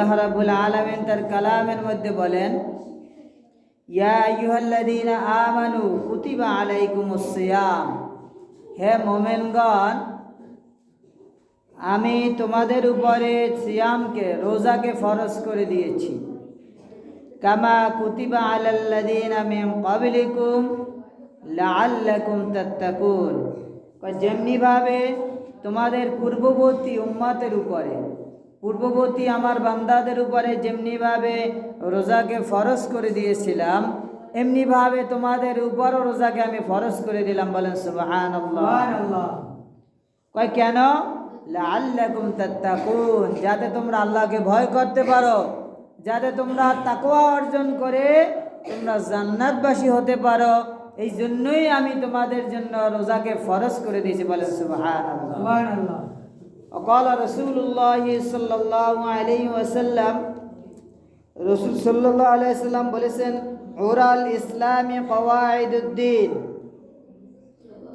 আল্লাহ রাব্বুল আলামিন তার কালামের মধ্যে বলেন, ইয়া আইয়ুহাল্লাযীনা আমানু কুতিবা আলাইকুমুস সিয়াম, হে মুমিনগণ, আমি তোমাদের উপরে সিয়ামকে, রোজাকে ফরজ করে দিয়েছি। কামা কুতিবা আলাল্লাযীনা মিন ক্বাবলিকুম লাআল্লাকুম তাত্তাকুন, যেমনিভাবে তোমাদের পূর্ববর্তী উম্মতের উপরে, পূর্ববর্তী আমার বান্দাদের উপরে যেমনিভাবে রোজাকে ফরজ করে দিয়েছিলাম, এমনিভাবে তোমাদের উপরও রোজাকে আমি ফরজ করে দিলাম। বলেন সুবহানাল্লাহ। কয় কেন? লাআল্লাকুম তাত্তাকুন, যাতে তোমরা আল্লাহকে ভয় করতে পারো, যাতে তোমরা তাকওয়া অর্জন করে তোমরা জান্নাতবাসী হতে পারো, এই জন্যই আমি তোমাদের জন্য রোজাকে ফরজ করে দিয়েছি। বলেন সুবহানাল্লাহ। وقال رسول الله صلى الله عليه وسلم, রসুল সাল্লাল্লাহু আলাইহি ওয়াসাল্লাম বলেছেন, উরাল ইসলামি কওয়াইদুদ্দিন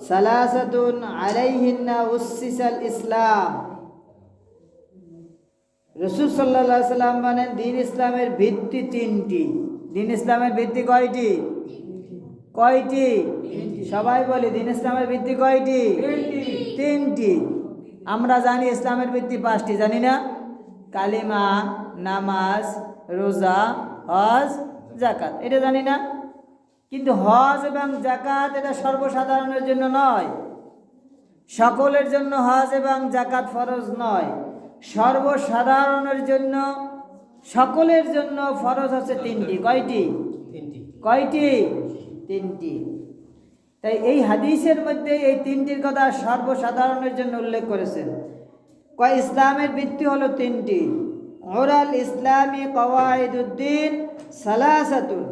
সালাসাতুন আলাইহিন্না উসসিসাল ইসলাম। রসুল সাল্লাল্লাহু আলাইহি ওয়াসাল্লাম বলেন, দ্বীন ইসলামের ভিত্তি তিনটি। দ্বীন ইসলামের ভিত্তি কয়টি? কয়টি? সবাই বলে, দ্বীন ইসলামের ভিত্তি কয়টি? তিনটি। আমরা জানি ইসলামের ভিত্তি পাঁচটি, জানি না? কালিমা, নামাজ, রোজা, হজ, যাকাত, এটা জানি না? কিন্তু হজ এবং যাকাত এটা সর্বসাধারণের জন্য নয়, সকলের জন্য হজ এবং যাকাত ফরজ নয়। সর্বসাধারণের জন্য, সকলের জন্য ফরজ হচ্ছে তিনটি। কয়টি? কয়টি? তিনটি। তাই এই হাদিসের মধ্যে এই তিনটির কথা সর্বসাধারণের জন্য উল্লেখ করেছেন। কয় ইসলামের ভিত্তি হলো তিনটি। উরাল ইসলামি কওয়াইদুদ্দিন সালাসাতুন,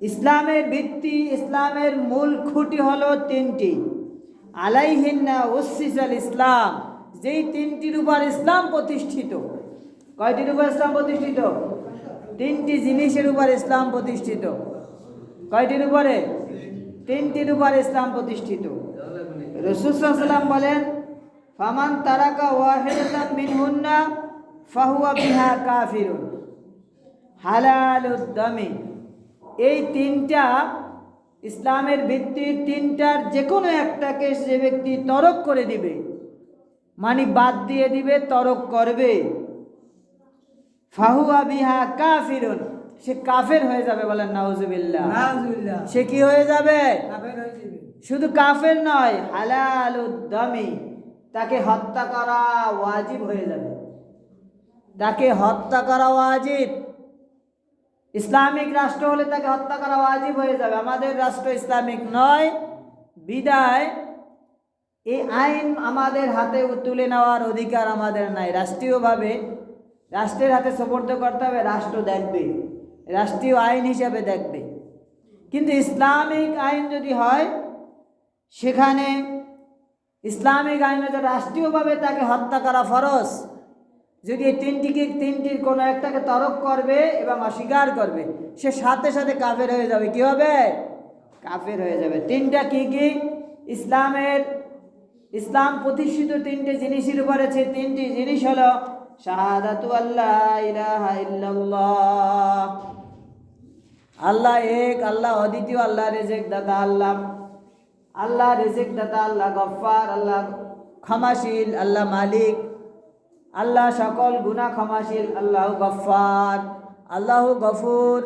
ইসলামের ভিত্তি, ইসলামের মূল খুঁটি হলো তিনটি। আলাইহিন্না উসসিসাল ইসলাম, যেই তিনটির উপর ইসলাম প্রতিষ্ঠিত। কয়টির উপর ইসলাম প্রতিষ্ঠিত? তিনটি জিনিসের উপর ইসলাম প্রতিষ্ঠিত। কয়টির উপরে? তিনটির উপর ইসলাম প্রতিষ্ঠিত। রাসূল সাল্লাল্লাহু আলাইহি ওয়াসাল্লাম বলেন, ফামান তারাকা ওয়াহিদাতাম মিনহুন্না ফাহুয়া বিহা কাফিরুন হালালুদ দামি। এই তিনটা ইসলামের ভিত্তির তিনটার যে কোনো একটাকে যে ব্যক্তি তরক করে দিবে, মানে বাদ দিয়ে দিবে, তরক করবে, ফাহুয়া বিহা কাফিরুন, সে কাফের হয়ে যাবে। বলেন নাউজুবিল্লাহ। সে কি হয়ে যাবে? শুধু কাফের নয়, হালালুদ দামি, তাকে হত্যা করা ওয়াজিব হয়ে যাবে। তাকে হত্যা করা ওয়াজিব। ইসলামিক রাষ্ট্র হলে তাকে হত্যা করা ওয়াজিব হয়ে যাবে। আমাদের রাষ্ট্র ইসলামিক নয়, বিদায় এই আইন আমাদের হাতে তুলে নেওয়ার অধিকার আমাদের নাই। রাষ্ট্রীয়ভাবে রাষ্ট্রের হাতে সুপর্দ করতে হবে, রাষ্ট্র দেখবে, রাষ্ট্রীয় আইন হিসাবে দেখবে। কিন্তু ইসলামিক আইন যদি হয়, সেখানে ইসলামিক আইন হচ্ছে রাষ্ট্রীয়ভাবে তাকে হত্যা করা ফরজ। যদি এই তিনটির কোনো একটাকে তরক করবে এবং অস্বীকার করবে, সে সাথে সাথে কাফের হয়ে যাবে। কি হবে? কাফের হয়ে যাবে। তিনটা কি কি? ইসলাম প্রতিষ্ঠিত তিনটে জিনিসের উপরে, সে তিনটি জিনিস হলো শাহাদাতু আল্লাহ ইলাহা ইল্লাল্লাহ, আল্লাহ এক, আল্লাহ অদ্বিতীয়, আল্লাহ রিজিক দাতা, আল্লাহ রিজিক দাতা, আল্লাহ গফফার, আল্লাহ ক্ষমাশীল, আল্লাহ মালিক, আল্লাহ সকল গুনাহ ক্ষমাশীল, আল্লাহ গফফার, আল্লাহ গফুর।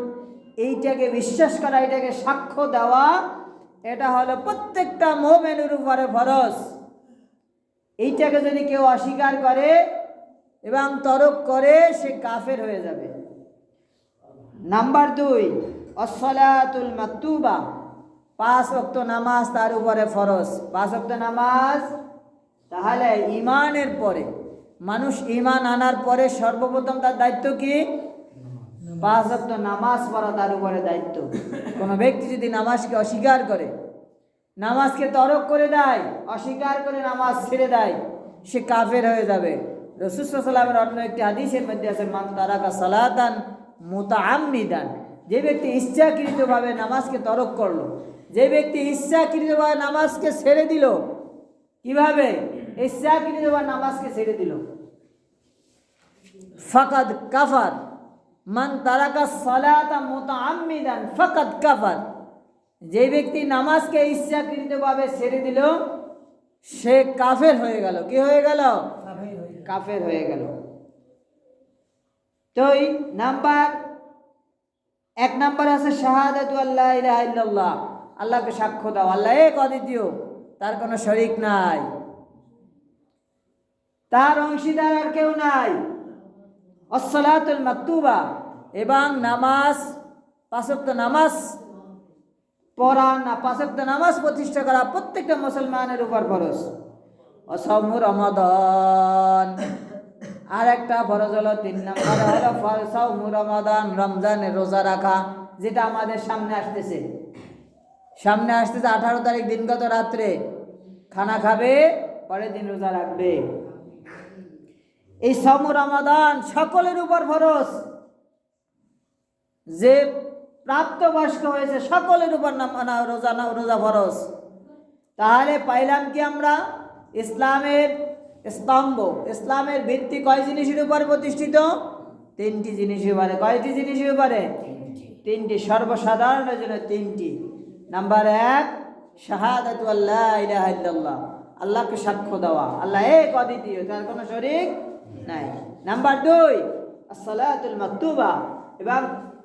এইটাকে বিশ্বাস করা, এটাকে সাক্ষ্য দেওয়া, এটা হলো প্রত্যেকটা মুমিনের উপরে ফরজ। এইটাকে যদি কেউ অস্বীকার করে এবং তরক করে, সে কাফের হয়ে যাবে। নাম্বার 2, আসসালাতুল মাকতুবা, 5 ওয়াক্ত নামাজ তার উপরে ফরজ। 5 ওয়াক্ত নামাজ। তাহলে ঈমানের পরে, মানুষ ঈমান আনার পরে সর্বপ্রথম তার দায়িত্ব কি? 5 ওয়াক্ত নামাজ পড়া তার উপরে দায়িত্ব। কোনো ব্যক্তি যদি নামাজকে অস্বীকার করে, নামাজকে তরক করে দেয়, অস্বীকার করে নামাজ ছেড়ে দেয়, সে কাফের হয়ে যাবে। রাসূল সাল্লাল্লাহু আলাইহি ওয়াসাল্লামের অন্য একটি হাদিসের মধ্যে আছে, মান তারাকা সালাতান মুতাআম্মিদান, যে ব্যক্তি ইচ্ছাকৃতভাবে নামাজকে তরক করলো, যে ব্যক্তি ইচ্ছাকৃতভাবে নামাজকে ছেড়ে দিল। কিভাবে? ইচ্ছাকৃতভাবে নামাজকে ছেড়ে দিল। ফাকাদ কাফার, মান তারাকা সালাতা মুতাআম্মিদান ফাকাদ কাফার, যে ব্যক্তি নামাজকে ইচ্ছাকৃতভাবে ছেড়ে দিল সে কাফের হয়ে গেল। কি হয়ে গেল? কাফের হয়ে গেল। তো এক নাম্বার আছে শাহাদাতু আল্লা ইলাহা ইল্লাল্লাহ, আল্লাহকে সাক্ষ্য দাও আল্লাহ এক অদ্বিতীয়, তার কোনো শরীক নাই, তার অংশীদার আর কেউ নাই। আসসালাতুল মাকতুবা, এবং নামাজ, পাঁচ ওয়াক্ত নামাজ পড়া, পাঁচ ওয়াক্ত নামাজ প্রতিষ্ঠা করা প্রত্যেকটা মুসলমানের উপর ফরজ। অসামু রমাদান, আর একটা ফরজ হলো 3 নম্বর হলো সাওমু রমাদান, রমজানের রোজা রাখা, যেটা আমাদের সামনে আসতেছে 18 তারিখ দিনগত রাত্রে খানা খাবে, পরের দিন রোজা রাখবে। এই সাওমু রমাদান সকলের উপর ফরজ, যে প্রাপ্তবয়স্ক হয়েছে সকলের উপর রোজা ফরজ। তাহলে পাইলাম কি আমরা? ইসলামের স্তম্ভ, ইসলামের ভিত্তি কয় জিনিসের উপর প্রতিষ্ঠিত? 3টি জিনিসের উপরে। কয়টি জিনিসের উপরে? 3টি, সর্বসাধারণের জন্য 3টি। নাম্বার 1 শাহাদাতু আল্লা ইলাহা ইল্লাল্লাহ, আল্লাহকে সাক্ষ্য দেওয়া আল্লাহ এক অদ্বিতীয়, তার কোনো শরীক নাই। নাম্বার 2 আসসালাতুল মাকতুবা, এবং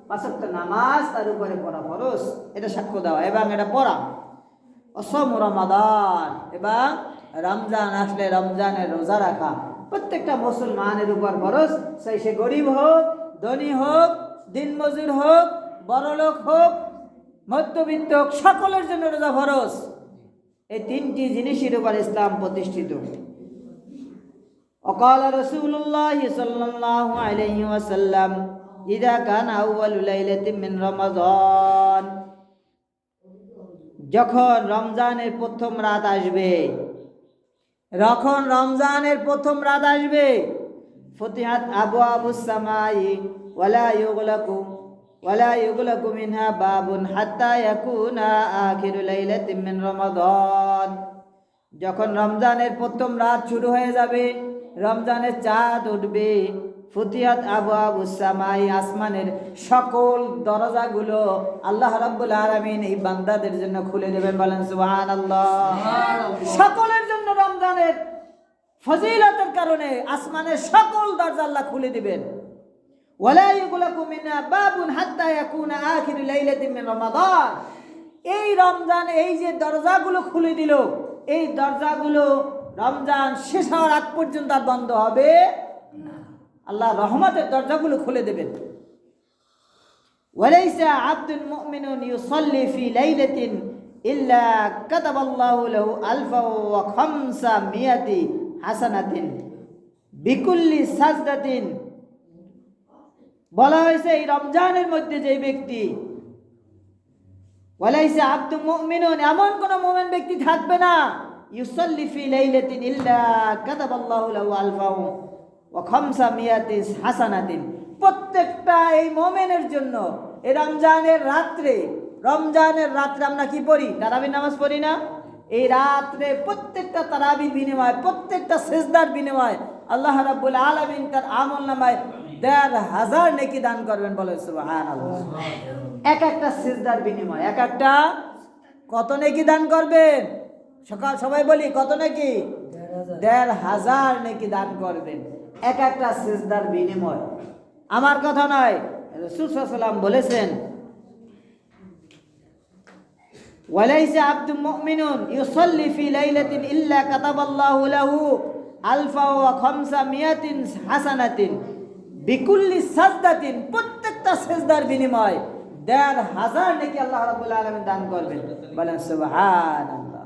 5 ওয়াক্ত নামাজ তার উপরে পড়া ফরজ, এটা সাক্ষ্য দেওয়া এবং এটা পড়া। অসামু রমাদান, এবং রমজান আসলে রমজানের রোজা রাখা প্রত্যেকটা মুসলমানের উপর ফরজ, সে গরিব হোক, ধনী হোক, দিনমজুর হোক, বড়লোক হোক, মধ্যবিত্ত হোক, সকলের জন্য রোজা ফরজ। এই 3টি জিনিসের উপর ইসলাম প্রতিষ্ঠিত। وقال رسول الله صلى الله عليه وسلم إذا كان أول ليلة من رمضان, যখন রমজানের প্রথম রাত আসবে, ফুতিহাত আবওয়াবুস সামাই ওয়ালা ইউগলাকু মিনহা বাবুন হাত্তা ইয়াকুনা আখিরু লাইলাতিন মিন রমাদান, যখন রমজানের প্রথম রাত শুরু হয়ে যাবে, রমজানের চাঁদ উঠবে, ফুতিহাত আবওয়াবুস সামাই, আসমানের সকল দরজাগুলো আল্লাহ রাব্বুল আলামিন এই বান্দাদের জন্য খুলে দেবেন। বলেন সুবহানাল্লাহ। সকলের জন্য রমজানের ফজিলতের কারণে আসমানের সকল দরজা আল্লাহ খুলে দিবেন। ওয়ালা ইউগলাকু মিনহা বাবুন হাত্তা ইয়াকুনা আখিরু লাইলাতিন মিন রমাদান, এই রমজান এই যে দরজাগুলো খুলে দিল, এই দরজাগুলো রমজান শেষ হওয়ার আগ পর্যন্ত আর বন্ধ হবে না, আল্লাহ রহমতের দরজাগুলো খুলে দেবেন। ওয়ালাইসা আবদুল মুমিনুন ইউসাল্লি ফি লাইলাতিন ইল্লা কাতাবাল্লাহু লাহু আলফা ওয়া খামসা মিয়াতি হাসানাতিন বিকুল্লি সাজদাতিন, বলা হয়েছে এই রমজানের মধ্যে যে ব্যক্তি, ওয়ালাইসা আবদুল মুমিনুন, এমন কোন মুমিন ব্যক্তি থাকবে না, ইউসাল্লি ফি লাইলাতিন ইল্লা কাতাবাল্লাহু লাহু আলফা ওয়া খামসা মিয়াতি হাসানাতিন, প্রত্যেকটা এই মুমিনের জন্য এই রমজানের রাত্রে আমরা কি পড়ি? তারাবির নামাজ পড়ি না? এই রাত্রে প্রত্যেকটা তারাবির বিনিময়ে, প্রত্যেকটা সিজদার বিনিময়ে আল্লাহ রাব্বুল আলামিন তার আমলনামায় ১,৫০০ নেকি দান করবেন। বলে সুবহানাল্লাহ। এক একটা সিজদার বিনিময়ে এক একটা কত নেকি দান করবেন? সবাই বলি কত নেকি? ১,৫০০ নেকি দান করবেন এক একটা সিজদার বিনিময়। আমার কথা নয়, রাসূল সাল্লাল্লাহু আলাইহি ওয়াসাল্লাম বলেছেন, ওয়ালাইসা আবদুল মুমিনুন ইউসাল্লি ফি লাইলাতিন ইল্লা কাতাবাল্লাহু লাহু আলফা ওয়া খামসা মিয়াতিন হাসানাতিন বিকুল্লি সাজদাতিন, প্রত্যেকটা সিজদার বিনিময় ১,৫০০ নেকি আল্লাহ রাব্বুল আলামিন দান করবেন। বলেন সুবহানাল্লাহ।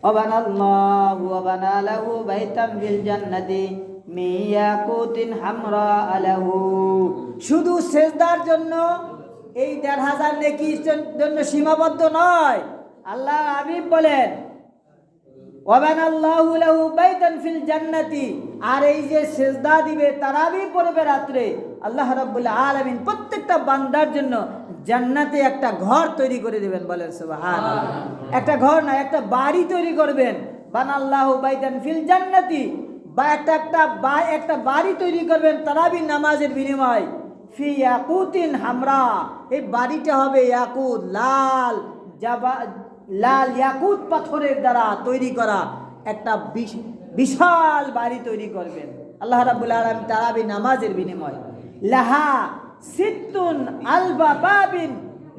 ওয়াবানাল্লাহু ওয়া বানা লাহু বাইতাম ফিল জান্নাতি মিয়াকুতিন হামরা আলাহু, শুধু সিজদার জন্য এই ১,৫০০ নেকির জন্য সীমাবদ্ধ নয়। আল্লাহ হাবিব বলেন ওয়াবানাল্লাহু লাহু বাইতান ফিল জান্নাতি, আর এই যে সিজদা দিবে, তারাবি পড়বে রাত্রে, আল্লাহ রাব্বুল আলামিন প্রত্যেকটা বান্দার জন্য জান্নাতে একটা ঘর তৈরি করে দিবেন। বলেন সুবহানাল্লাহ। একটা ঘর না, একটা বাড়ি তৈরি করবেন, বানাল্লাহু বাইতান ফিল জান্নাতি, বা একটা বাড়ি তৈরি করবেন তারাবির নামাজের বিনিময়, ফি ইয়াকুতিন হামরা, এই বাড়িটা হবে ইয়াকুত, লাল ইয়াকুত পাথরের দ্বারা তৈরি করা একটা বিশাল বাড়ি তৈরি করবেন আল্লাহ রাব্বুল আলামিন তারাবির নামাজের বিনিময়। লাহা সিত্তুন আলবা বাবিন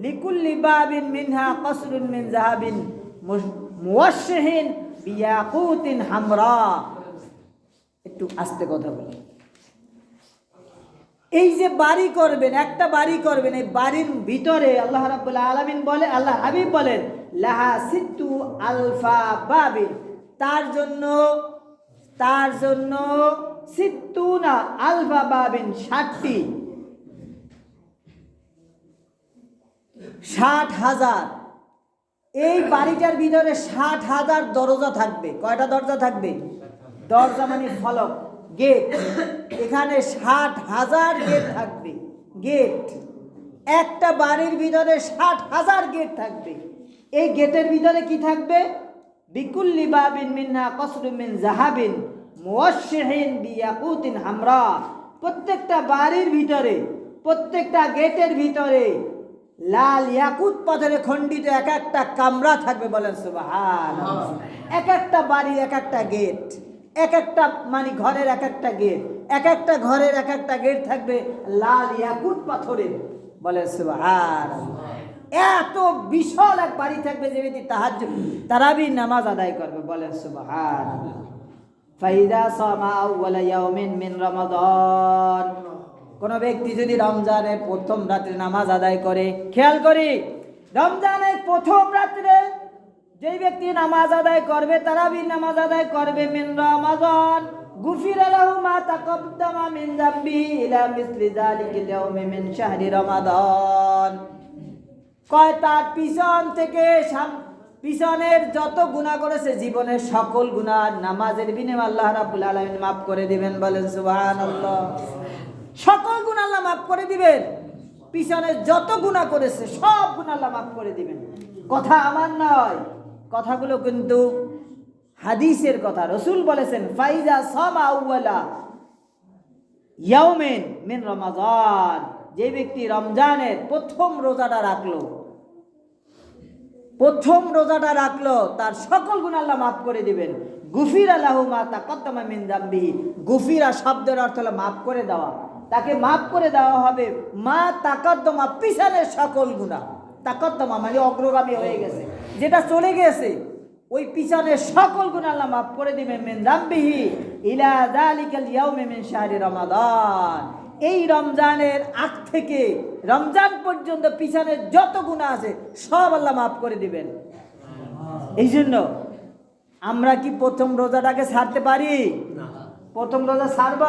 লিকুল্লি বাবিন মিনহা কসরুন মিন যাহাবিন মুওয়াশশিহিন বিয়াকুতিন হামরা। একটু আস্তে কথা বলি। এই যে বাড়ি করবেন, একটা বাড়ি করবেন, এই বাড়ির ভিতরে আল্লাহ রাব্বুল আলামিন বলে, আল্লাহ হাবিব বলেন লাহা সিত্তু আলফা বাবিন, তার জন্য সিত্তুনা আলফা বাবিন 60,000, এই বাড়িটার ভিতরে 60,000 দরজা থাকবে। কয়টা দরজা থাকবে? দরজা মানে ফলক, গেট। এখানে 60,000 গেট থাকবে। গেট, একটা বাড়ির ভিতরে 60,000 গেট থাকবে। এই গেটের ভিতরে কি থাকবে? বিকুল্লি বাবিন মিনহা কসরুম মিন যাহাবিন মুওয়াশশিহিন বিয়াকুতিন হামরা। প্রত্যেকটা বাড়ির ভিতরে, প্রত্যেকটা গেটের ভিতরে লাল ইয়াকুত পাথরে খণ্ডিত এক একটা কামরা থাকবে। বলেন সুবহানাল্লাহ। এক একটা বাড়ি, এক একটা গেট, এক একটা মানে ঘরের এক একটা গেট, এক একটা ঘরের এক একটা গেট থাকবে লাল ইয়াকুত পাথরের। বলেন সুবহানাল্লাহ। এত বিশাল এক বাড়ি থাকবে যে ব্যক্তি তারাবির নামাজ আদায় করবে। বলেন সুবহানাল্লাহ। ফাইদা সামা আউয়ালা ইয়াউমিন মিন রমাদান, কোন ব্যক্তি যদি রমজানের প্রথম রাত্রে নামাজ আদায় করে, খেয়াল করি, রমজানের প্রথম রাত্রে যেই ব্যক্তি নামাজ আদায় করবে, তারাবির নামাজ আদায় করবে, মিন রমাদান গুফিরা লাহু মা তাকাদ্দামা মিন যামবি ইলা মিসলি যালিকাল ইয়াউমি মিন শাহরি রমাদান। কয় তার পিছন থেকে পিছনের যত গুনাহ করেছে, জীবনের সকল গুনাহ নামাজের বিনিময়ে আল্লাহ রাব্বুল আলামিন মাফ করে দিবেন। বলেন সুবহানাল্লাহ। সকল গুনাহ আল্লাহ মাফ করে দিবেন। পিছনে যত গুনাহ করেছে সব গুনাহ আল্লাহ মাফ করে দিবেন। কথা আমার নয়, কথাগুলো কিন্তু হাদিসের কথা। রাসূল বলেছেন ফাইজা সামা আউয়ালা ইয়াউমিন মিন রমাদান, যে ব্যক্তি রমজানের প্রথম রোজাটা রাখলো, তার সকল গুনাহ আল্লাহ মাফ করে দিবেন। গুফিরা লাহু মা তাকাদ্দামা মিন যামবিহি, গুফিরা শব্দের অর্থ হলো মাফ করে দেওয়া। তাকে মাফ করে দেওয়া হবে মা তাকাদ্দামা, পিছনের সকল গুনাহ। তাকাদ্দামা মানে অগ্রগামী হয়ে গেছে, যেটা চলে গেছে, ওই পিছনের সকল গুনাহ আল্লাহ মাফ করে দিবেন। মিন যামবিহি ইলা যালিকাল ইয়াউমি মিন শাহরি রমাদান, এই রমজানের আগ থেকে রমজান পর্যন্ত পিছনের যত গুনাহ আছে সব আল্লাহ মাফ করে দিবেন। এই জন্য আমরা কি প্রথম রোজাটাকে ছাড়তে পারি? প্রথম রোজা ছাড়ব?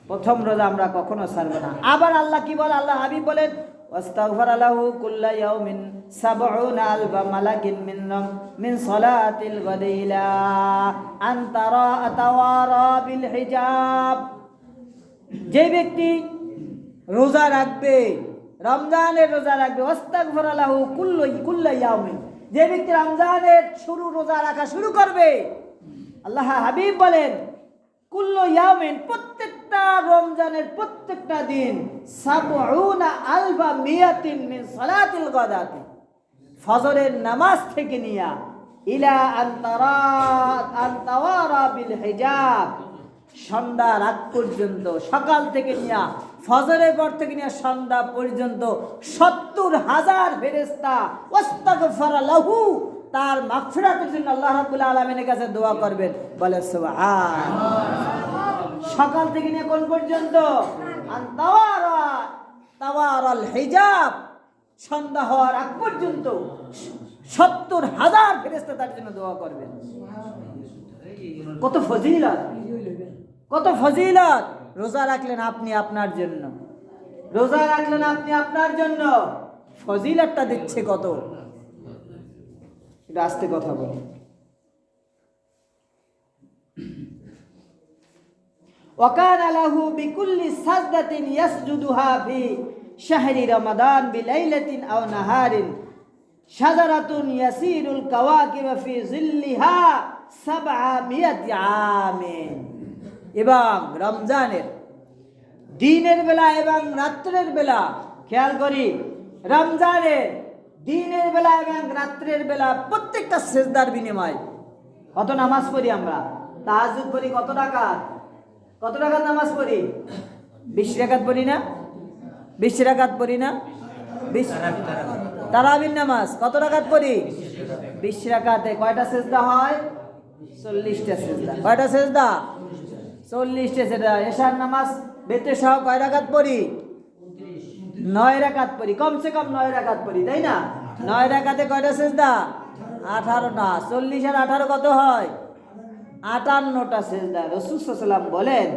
প্রথম রোজা আমরা কখনো ছাড়ব না। আবার আল্লাহ কি বলে? আল্লাহ হাবিব বলেন ওয়াস্তাগফারা লাহু কুল্লা ইয়াউমিন 70 আলফা মালাকিন মিন সালাতিল গাদি ইলা আন তাওয়ারা বিল হিজাব। যে ব্যক্তি রোজা রাখবে, রমজানের রোজা রাখবে, ওয়াস্তাগফারা লাহু কুল্লা ইয়াউমিন, যে ব্যক্তি রমজানের রোজা রাখা শুরু করবে, আল্লাহ হাবিব বলেন কুল্লু ইয়াউমিন, প্রত্যেকটা রমজানের প্রত্যেকটা দিন 70 আলফা মিয়াতিন মিন সালাতিল গাদাতি, ফজরের নামাজ থেকে নিয়া ইলা আনতাওয়ারা বিল হিজাব, সন্ধ্যা রাত পর্যন্ত, সকাল থেকে নিয়া ফজরের পর থেকে নিয়ে সন্ধ্যা পর্যন্ত 70,000 ফেরেশতা ওয়াস্তাগফারা লাহু, তার মাগফিরাতের জন্য আল্লাহ রাব্বুল আলামিনের কাছে দোয়া করবেন। বলে সুবহানাল্লাহ। সকাল থেকে নিয়ে কোন পর্যন্ত? তাওয়ারাল হিজাব, সন্ধ্যা হওয়ার আগ পর্যন্ত 70,000 ফেরেশতা তার জন্য দোয়া করবেন। কত ফজিলত, কত ফজিলত! রোজা রাখলেন আপনি আপনার জন্য, রোজা রাখলেন আপনি আপনার জন্য, ফজিলতটা দিচ্ছে কত। এটা আস্তে কথা বলি। ওয়াকানা লাহু বিকুল্লি সাজদাতিন ইয়াসজুদুহা ফি শাহরি রমাদান বিলাইলাতিন আও নাহারিন শাজারাতুন ইয়াসিরুল কাওয়াকিব ফি জিল্লিহা 700 আমিন। এবং রমজানের দিনের বেলা এবং রাত্রের বেলা, খেয়াল করি, রমজানের দিনের বেলা এবং রাত্রের বেলা প্রত্যেকটা সেজদার বিনিময় কত নামাজ পড়ি আমরা? তাহাজ্জুদ পড়ি কত রাকাত? কত রাকাত নামাজ পড়ি? 20 রাকাত পড়ি না? 20 রাকাত পড়ি না? 20 তারাবির নামাজ কত রাকাত পড়ি? 20 রাকাতে কয়টা সেজদা হয়? 40টা সেজদা। কয়টা সেজদা? 40টা সেজদা। এশার নামাজ বেতে সহ কয় রাকাত পড়ি? 9 রাকাত পড়ি, কমসে কম 9 রাকাত পড়ি, তাই না? 9 রাকাতে কয়টা সেজদা? 18টা। 40 আর 18 কত হয়? 58টা সেজদা। রাসূল সাল্লাল্লাহু আলাইহি ওয়াসাল্লাম বলেন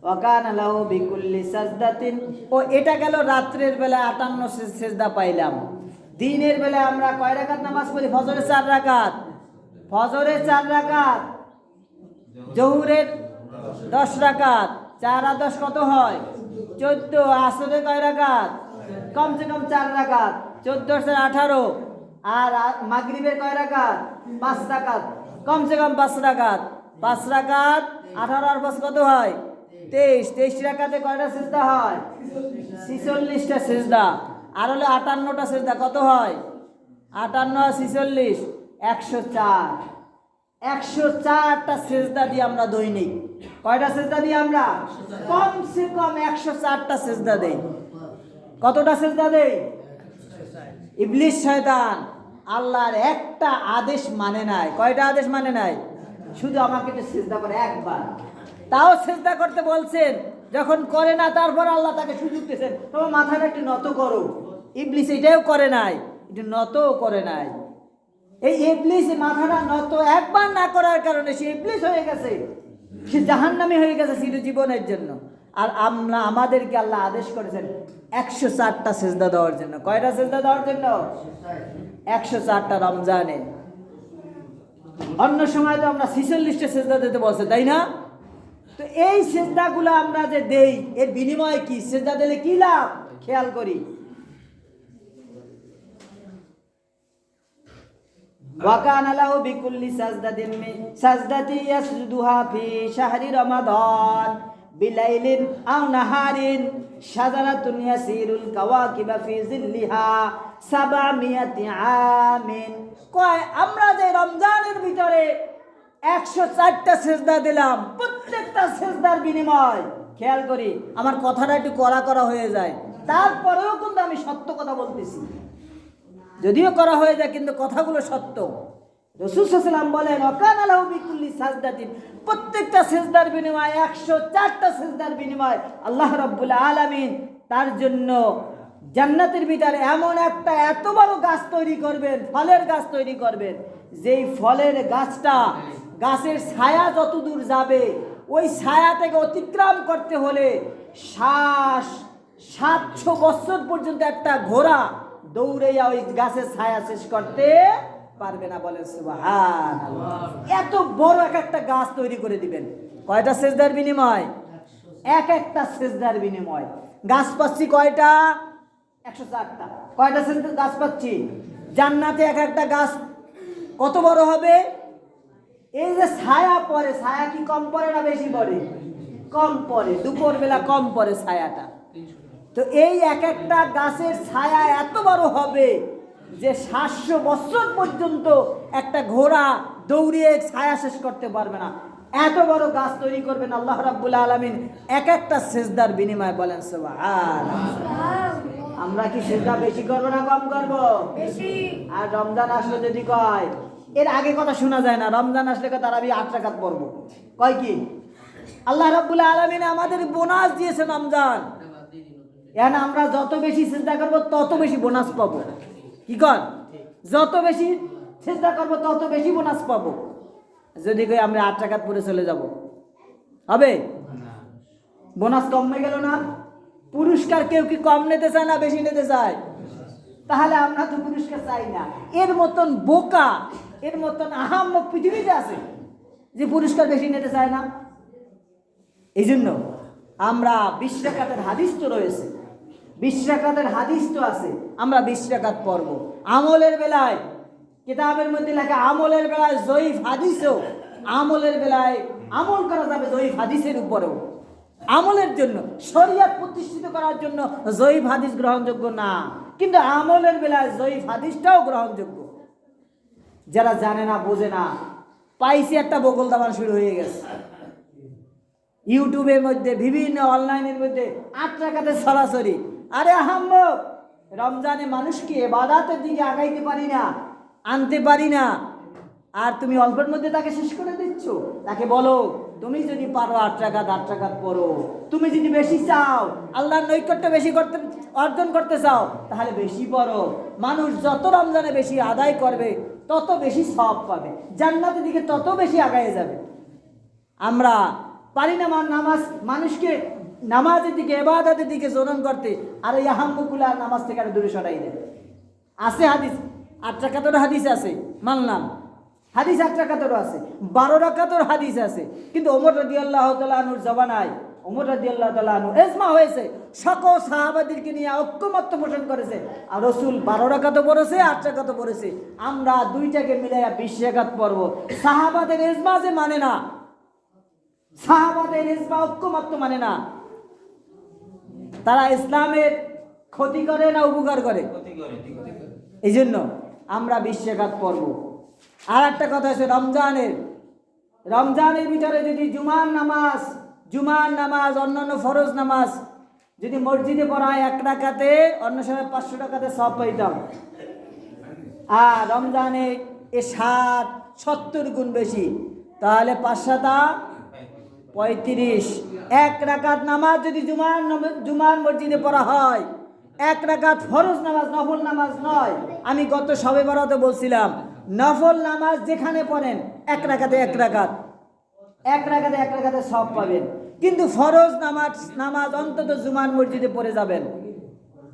ওয়াকানা লাহু বিকুল্লি সাজদাতিন, ও এটা গেল রাত্রের বেলা 58 সেজদা পাইলাম। দিনের বেলা আমরা কয় রাকাত নামাজ পড়ি? ফজরে 4 রাকাত, ফজরে 4 রাকাত, জোহরের 10 রাকাত, 4 আর 10 কত হয়? 14। আসরে কয় রাকাত? কমসে কম 4 রাকাত, 14 আর 18। আর মাগরিবের কয় রাকাত? 5 রাকাত, কমসে কম 5 রাকাত। 5 রাকাত 18 আর 5 কত হয়? 23। 23 রাকাতে কয়টা সেজদা হয়? 46টা সেজদা। আর হলো 58টা সেজদা, কত হয়? 58 আর 46 104। 104টা সেজদা দিয়ে আমরা দৈনিক কয়টা সেজদা দিই আমরা? কমসে কম 104টা সেজদা দেই। কতটা সেজদা দেই? ইবলিস শয়তান আল্লাহর একটা আদেশ মানে নাই। কয়টা আদেশ মানে নাই? শুধু আমাকে একটু সেজদা করে একবার, তাও সেজদা করতে বলছেন, যখন করে না তারপর আল্লাহ তাকে সুযোগ দিয়েছেন তোমার মাথাটা একটু নত করো। ইবলিস এটাও করে নাই, একটু নতও করে নাই। এই ইবলিস মাথাটা নত একবার না করার কারণে সে ইবলিস হয়ে গেছে, সে জাহান্নামী হয়ে গেছে চিরজীবনের জন্য। আর আমরা আমাদেরকে আল্লাহ আদেশ করেছেন 104টা সেজদা দেওয়ার জন্য। কয়টা সেজদা দেওয়ার জন্য? 104টা রমজানে। অন্য সময় তো আমরা 46টা সেজদা দিতে বলছে, তাই না? তো এই সেজদাগুলো আমরা যে দেই এর বিনিময়ে কি? সেজদা দিলে কি লাভ? খেয়াল করি। ওয়াকানা লাহু বিকুল্লি সাজদাতিন সাজদাতি ইয়াসজুদুহা ফি শাহরি রমাদান বিলাইলিন আও নাহারিন শাজারাতুন ইয়াসিরুল কাওয়াকিবা ফি জিল্লিহা 700 আমিন। কয় আমরা যে রমজানের ভিতরে 104টা সেজদা দিলাম, প্রত্যেকটা সেজদার বিনিময়, খেয়াল করি আমার কথাটা একটু করা হয়ে যায়, তারপরেও কিন্তু আমি সত্য কথা বলতেছি। যদিও করা হয়ে যায় কিন্তু কথাগুলো সত্য। রাসূল সাল্লাল্লাহু আলাইহি ওয়াসাল্লাম বলেন ওয়াকানা লাহু বিকুল্লি সাজদাতিন, প্রত্যেকটা সেজদার বিনিময়ে 104টা সেজদার বিনিময় আল্লাহ রাব্বুল আলামিন তার জন্য জান্নাতের ভিতরে এমন একটা এত বড় গাছ তৈরি করবেন, ফলের গাছ তৈরি করবেন, যেই ফলের গাছটা, গাছের ছায়া যত দূর যাবে ওই ছায়াটাকে অতিক্রম করতে হলে 700 বছর পর্যন্ত একটা ঘোড়া দৌড়াইয়া ওই গাছের ছায়া শেষ করতে পারবে না। বলেন সুবহানাল্লাহ। এত বড় একটা গাছ তৈরি করে দিবেন। কয়টা সেজদার বিনিময়? এক একটা সেজদার বিনিময়। গাছ পাচ্ছি কয়টা? 104টা। কয়টা সেজদার গাছ পাচ্ছি? জান্নাতে এক একটা গাছ কত বড় হবে? এই যে ছায়া পড়ে, ছায়া কি কম পড়ে না বেশি পড়ে? কম পড়ে, দুপুর বেলা কম পড়ে ছায়াটা। তো এই এক একটা গাছের ছায়া এত বড় হবে যে 700 বছর পর্যন্ত একটা ঘোড়া দৌড়িয়ে ছায়া শেষ করতে পারবে না। এত বড় গাছ তৈরি করবেন আল্লাহ রাব্বুল আলামিন এক একটা সেজদার বিনিময়ে। বলেন সুবহানাল্লাহ। আমরা কি সেজদা বেশি করব না কম করব? বেশি। আর রমজান আসলে যদি কয়, এর আগে কথা শোনা যায় না, রমজান আসলে তারাবি 8 রাকাত পড়ব, কয় কি? আল্লাহ রাব্বুল আলামিন আমাদের বোনাস দিয়েছে রমজান। এখন আমরা যত বেশি চেষ্টা করব তত বেশি বোনাস পাবো। কি কর? যত বেশি চেষ্টা করব তত বেশি বোনাস পাবো। যদি কই আমরা 8 রাকাত পড়ে চলে যাব, হবে? বোনাস কমে গেল না? পুরস্কার কেউ কি কম নিতে চায় না বেশি নিতে চায়? তাহলে আমরা তো পুরস্কার চাই না। এর মতন বোকা, এর মতন আহাম্মক পৃথিবীতে আছে যে পুরস্কার বেশি নিতে চায় না। এই জন্য আমরা 20 রাকাতের হাদিস তো রয়েছে, 20 রাকাতের হাদিস তো আছে, আমরা 20 রাকাত পড়ব। আমলের বেলায় কিতাবের মধ্যে লেখা আমলের বেলায় জয়ীফ হাদিসও, আমলের বেলায় আমল করা যাবে জয়ীফ হাদিসের উপরেও। আমলের জন্য শরীয়ত প্রতিষ্ঠিত করার জন্য জয়ীফ হাদিস গ্রহণযোগ্য না, কিন্তু আমলের বেলায় জয়ীফ হাদিসটাও গ্রহণযোগ্য। যারা জানে না, বোঝে না, পাইছি একটা বগল দাবান শুরু হয়ে গেছে। ইউটিউবের মধ্যে, বিভিন্ন অনলাইনের মধ্যে 8 রাকাতের সরাসরি। আরে আহাম্মক, রমজানে মানুষকে ইবাদতের দিকে আগাইতে পারি না, আনতে পারি না, আর তুমি অল্পের মধ্যে তাকে শেষ করে দিচ্ছ। তাকে বলো, তুমি যদি পারো 8 রাকাত পড়ো, তুমি যদি বেশি চাও, আল্লাহর নৈকট্য বেশি অর্জন করতে চাও, তাহলে বেশি পড়ো। মানুষ যত রমজানে বেশি আদায় করবে তত বেশি সওয়াব পাবে, জান্নাতের দিকে তত বেশি আগায় যাবে। আমরা পারি না মানুষকে নামাজের দিকে, ইবাদতের দিকে জোরন করতে, আর এই আহাম্মকুল আর নামাজ থেকে আরো দূরে সরাই দেয়। আছে হাদিস, 8 রাকাতের হাদিস আছে, মানলাম, হাদিস 8 রাকাতেরও আছে, 12 রাকাতের হাদিস আছে। কিন্তু ওমর রাদিয়াল্লাহু তাআলা আনহুর জমানায়, ওমর রাদিয়াল্লাহু তাআলা আনহু ইজমা হয়েছে, সকল সাহাবাদেরকে নিয়ে ঐক্যমত্য পোষণ করেছে, আর রাসূল 12 রাকাতও পড়েছে, 8 রাকাতও পড়েছে। আমরা দুইটাকে মিলাইয়া 20 রাকাত পড়ব। সাহাবাদের ইজমা যে মানে না, সাহাবাদের ইজমা ঐক্যমত্য মানে না, তারা ইসলামের ক্ষতি করে না উপকার করে? এই জন্য আমরা 20 রাকাত পড়ব। আর একটা কথা আছে, রমজানের ভিতরে যদি জুমার নামাজ অন্যান্য ফরজ নামাজ যদি মসজিদে পড়ায় 1 রাকাতে, অন্য সময় 500 টাকাতে সওয়াব পাইতাম। আর রমজানে 70 গুণ বেশি, তাহলে 5 7 35। 1 রাকাত নামাজ যদি জুমার মসজিদে পড়া হয়, 1 রাকাত ফরজ নামাজ, নফল নামাজ নয়। আমি গত শবে বরাতে বলছিলাম, নফল নামাজ যেখানে পড়েন 1 রাকাতে সওয়াব পাবেন, কিন্তু ফরজ নামাজ অন্তত জুমার মসজিদে পড়ে যাবেন।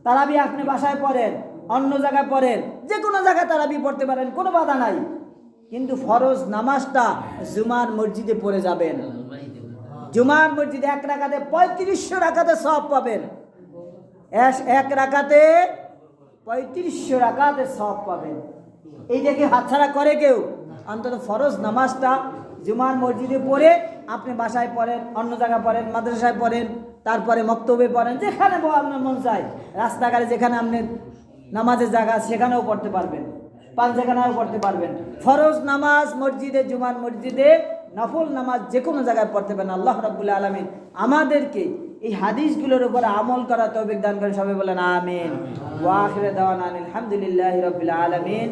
তারাবি আপনি বাসায় পড়েন, অন্য জায়গায় পড়েন, যে কোনো জায়গায় তারাবি পড়তে পারেন, কোনো বাধা নাই, কিন্তু ফরজ নামাজটা জুমার মসজিদে পড়ে যাবেন। জুমার মসজিদে 1 রাকাতে 3500 রাকাতে সওয়াব পাবেন। 1 রাকাতে 3500 রাকাতে সওয়াব পাবেন। এইটাকে হাতছাড়া করে কেউ? অন্তত ফরজ নামাজটা জুমার মসজিদে পড়ে আপনি বাসায় পড়েন, অন্য জায়গায় পড়েন, মাদ্রাসায় পড়েন, তারপরে মক্তবে পড়েন, যেখানে আপনার মন চায়, রাস্তাঘাটে যেখানে আপনি নামাজের জায়গা সেখানেও পড়তে পারবেন, পাঞ্জাখানাও পড়তে পারবেন। ফরজ নামাজ মসজিদে, জুমার মসজিদে, নফল নামাজ যে কোনো জায়গায় পড়তে পারেন। আল্লাহ রাব্বুল আলামিন আমাদেরকে এই হাদিসগুলোর উপর আমল করা তৌফিক দান করেন। সবাই বলেন আমিন। ওয়া আখিরু দাওয়ানা আলহামদুলিল্লাহি রাব্বিল আলামিন।